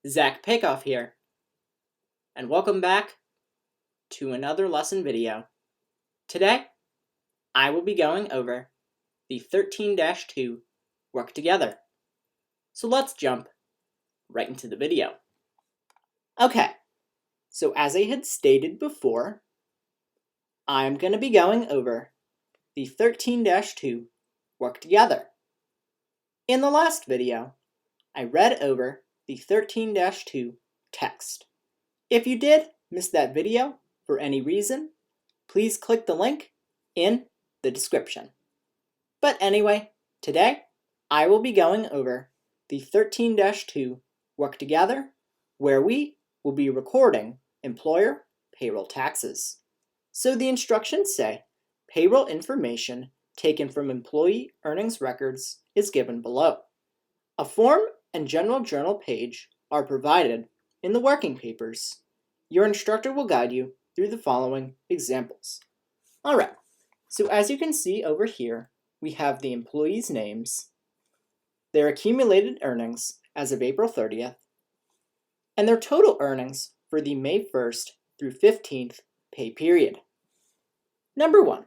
Zach Pickoff here, and welcome back to another lesson video. Today, I will be going over the 13-2 work together. So let's jump right into the video. Okay, so as I had stated before, I'm going to be going over the 13-2 work together. In the last video, I read over the 13-2 text. If you did miss that video for any reason, please click the link in the description. But anyway, today I will be going over the 13-2 work together, where we will be recording employer payroll taxes. So the instructions say payroll information taken from employee earnings records is given below. A form and general journal page are provided in the working papers. Your instructor will guide you through the following examples. Alright, so as you can see over here, we have the employees' names, their accumulated earnings as of April 30th, and their total earnings for the May 1st through 15th pay period. Number 1,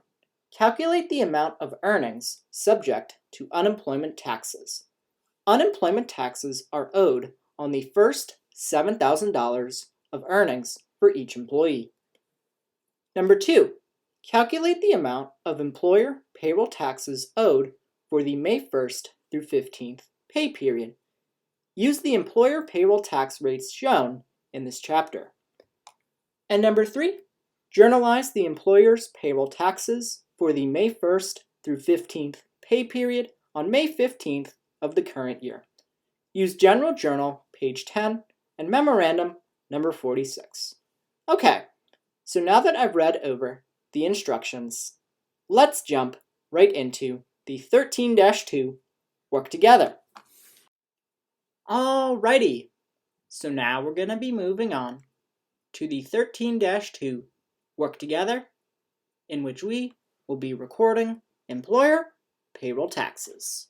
calculate the amount of earnings subject to unemployment taxes. Unemployment taxes are owed on the first $7,000 of earnings for each employee. Number 2, calculate the amount of employer payroll taxes owed for the May 1st through 15th pay period. Use the employer payroll tax rates shown in this chapter. And number 3, journalize the employer's payroll taxes for the May 1st through 15th pay period on May 15th of the current year. Use General Journal, page 10, and Memorandum number 46. Okay, so now that I've read over the instructions, let's jump right into the 13-2 work together. Alrighty, so now we're going to be moving on to the 13-2 work together, in which we will be recording employer payroll taxes.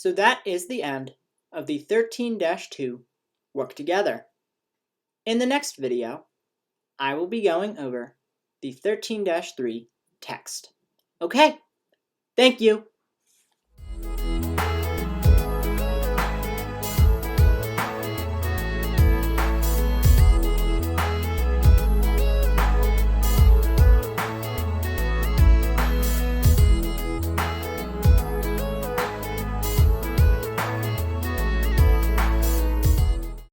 So that is the end of the 13-2 work together. In the next video, I will be going over the 13-3 text. Okay, thank you.